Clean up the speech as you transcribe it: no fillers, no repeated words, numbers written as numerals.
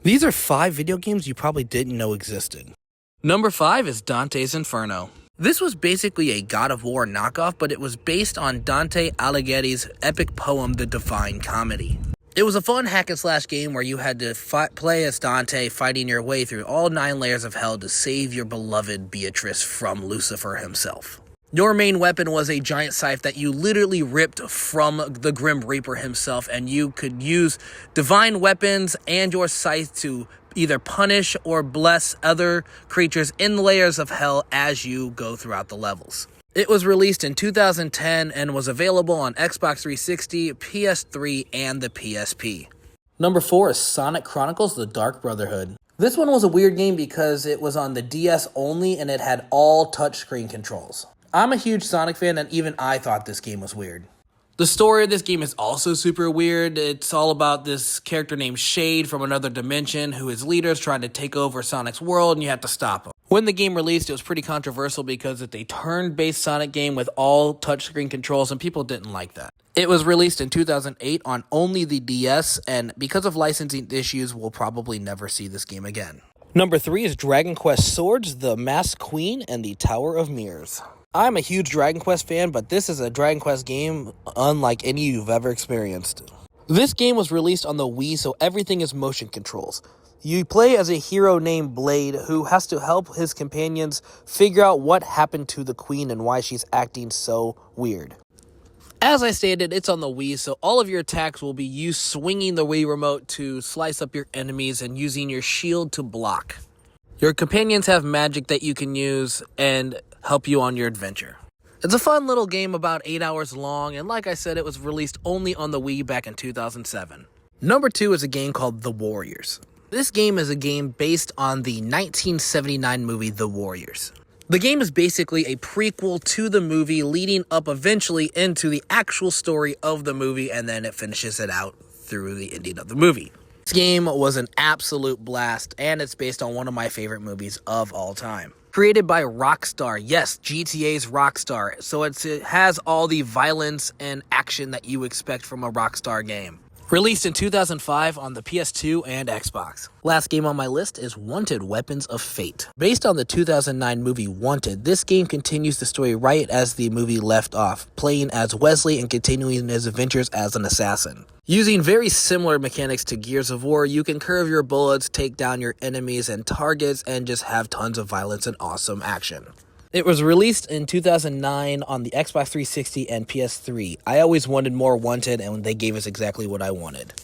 These are 5 video games you probably didn't know existed. Number 5 is Dante's Inferno. This was basically a God of War knockoff, but it was based on Dante Alighieri's epic poem, The Divine Comedy. It was a fun hack-and-slash game where you had to play as Dante, fighting your way through all 9 layers of hell to save your beloved Beatrice from Lucifer himself. Your main weapon was a giant scythe that you literally ripped from the Grim Reaper himself, and you could use divine weapons and your scythe to either punish or bless other creatures in the layers of hell as you go throughout the levels. It was released in 2010 and was available on Xbox 360, PS3, and the PSP. Number 4 is Sonic Chronicles: The Dark Brotherhood. This one was a weird game because it was on the DS only and it had all touchscreen controls. I'm a huge Sonic fan, and even I thought this game was weird. The story of this game is also super weird. It's all about this character named Shade from another dimension who his leader is trying to take over Sonic's world, and you have to stop him. When the game released, it was pretty controversial because it's a turn-based Sonic game with all touchscreen controls, and people didn't like that. It was released in 2008 on only the DS, and because of licensing issues, we'll probably never see this game again. Number 3 is Dragon Quest Swords: The Masked Queen and the Tower of Mirrors. I'm a huge Dragon Quest fan, but this is a Dragon Quest game unlike any you've ever experienced. This game was released on the Wii, so everything is motion controls. You play as a hero named Blade who has to help his companions figure out what happened to the queen and why she's acting so weird. As I stated, it's on the Wii, so all of your attacks will be you swinging the Wii remote to slice up your enemies and using your shield to block. Your companions have magic that you can use and help you on your adventure. It's a fun little game about 8 hours long, and like I said, it was released only on the Wii back in 2007. Number 2 is a game called The Warriors. This game is a game based on the 1979 movie The Warriors. The game is basically a prequel to the movie, leading up eventually into the actual story of the movie, and then it finishes it out through the ending of the movie. This game was an absolute blast, and it's based on one of my favorite movies of all time. Created by Rockstar, yes, GTA's Rockstar, so it has all the violence and action that you expect from a Rockstar game. Released in 2005 on the PS2 and Xbox. Last game on my list is Wanted: Weapons of Fate. Based on the 2009 movie Wanted, this game continues the story right as the movie left off, playing as Wesley and continuing his adventures as an assassin. Using very similar mechanics to Gears of War, you can curve your bullets, take down your enemies and targets, and just have tons of violence and awesome action. It was released in 2009 on the Xbox 360 and PS3. I always wanted more Wanted, and they gave us exactly what I wanted.